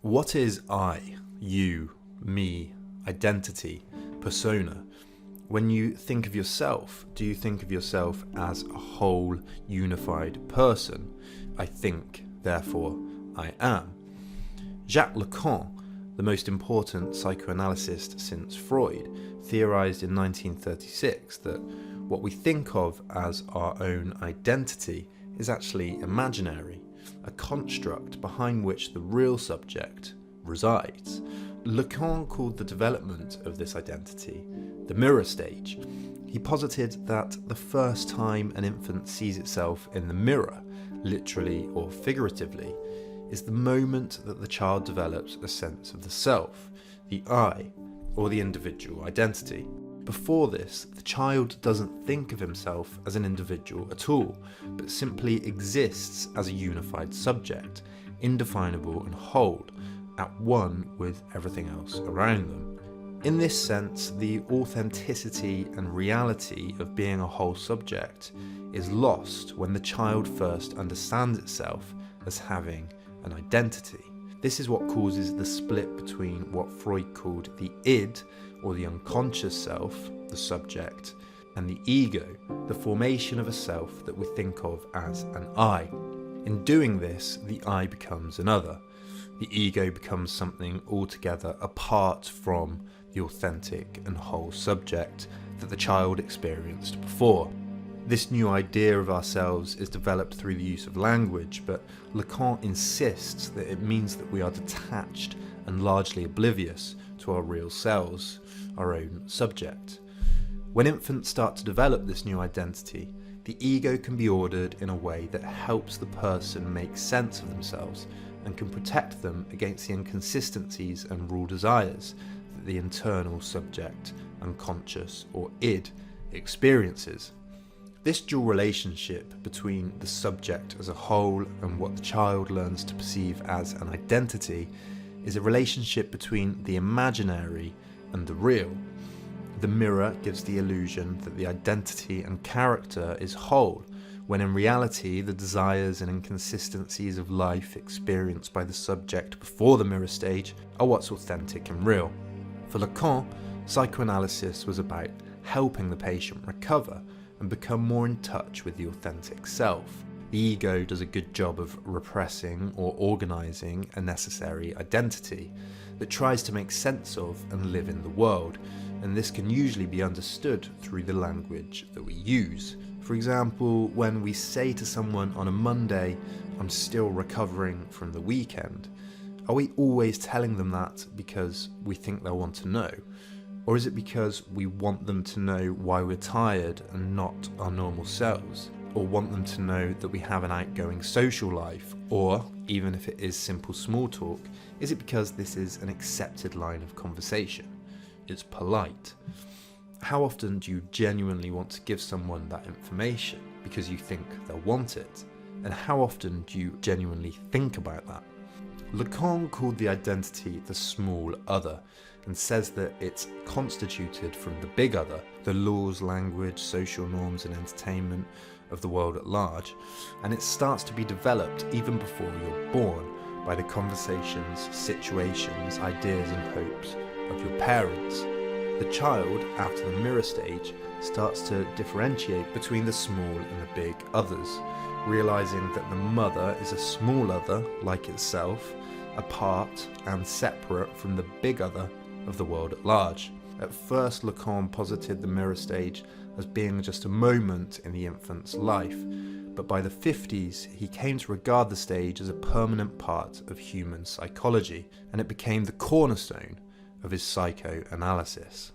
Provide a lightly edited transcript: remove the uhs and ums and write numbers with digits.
What is I, you, me, identity, persona? When you think of yourself, do you think of yourself as a whole, unified person? I think, therefore I am. Jacques Lacan, the most important psychoanalyst since Freud, theorized in 1936 that what we think of as our own identity is actually imaginary, a construct behind which the real subject resides. Lacan called the development of this identity the mirror stage. He posited that the first time an infant sees itself in the mirror, literally or figuratively, is the moment that the child develops a sense of the self, the I, or the individual identity. Before this, the child doesn't think of himself as an individual at all, but simply exists as a unified subject, indefinable and whole, at one with everything else around them. In this sense, the authenticity and reality of being a whole subject is lost when the child first understands itself as having an identity. This is what causes the split between what Freud called the id, or the unconscious self, the subject, and the ego, the formation of a self that we think of as an I. In doing this, the I becomes another. The ego becomes something altogether apart from the authentic and whole subject that the child experienced before. This new idea of ourselves is developed through the use of language, but Lacan insists that it means that we are detached and largely oblivious to our real selves, our own subject. When infants start to develop this new identity, the ego can be ordered in a way that helps the person make sense of themselves and can protect them against the inconsistencies and raw desires that the internal subject, unconscious or id, experiences. This dual relationship between the subject as a whole and what the child learns to perceive as an identity is a relationship between the imaginary and the real. The mirror gives the illusion that the identity and character is whole, when in reality the desires and inconsistencies of life experienced by the subject before the mirror stage are what's authentic and real. For Lacan, psychoanalysis was about helping the patient recover and become more in touch with the authentic self. The ego does a good job of repressing or organising a necessary identity that tries to make sense of and live in the world, and this can usually be understood through the language that we use. For example, when we say to someone on a Monday, "I'm still recovering from the weekend," are we always telling them that because we think they'll want to know? Or is it because we want them to know why we're tired and not our normal selves? Or want them to know that we have an outgoing social life? Or, even if it is simple small talk, is it because this is an accepted line of conversation? It's polite. How often do you genuinely want to give someone that information because you think they'll want it? And how often do you genuinely think about that? Lacan called the identity the small other, and says that it's constituted from the big other, the laws, language, social norms and entertainment of the world at large, and it starts to be developed even before you're born by the conversations, situations, ideas and hopes of your parents. The child, after the mirror stage, starts to differentiate between the small and the big others, realizing that the mother is a small other like itself, apart and separate from the big other of the world at large. At first, Lacan posited the mirror stage as being just a moment in the infant's life, but by the 50s he came to regard the stage as a permanent part of human psychology, and it became the cornerstone of his psychoanalysis.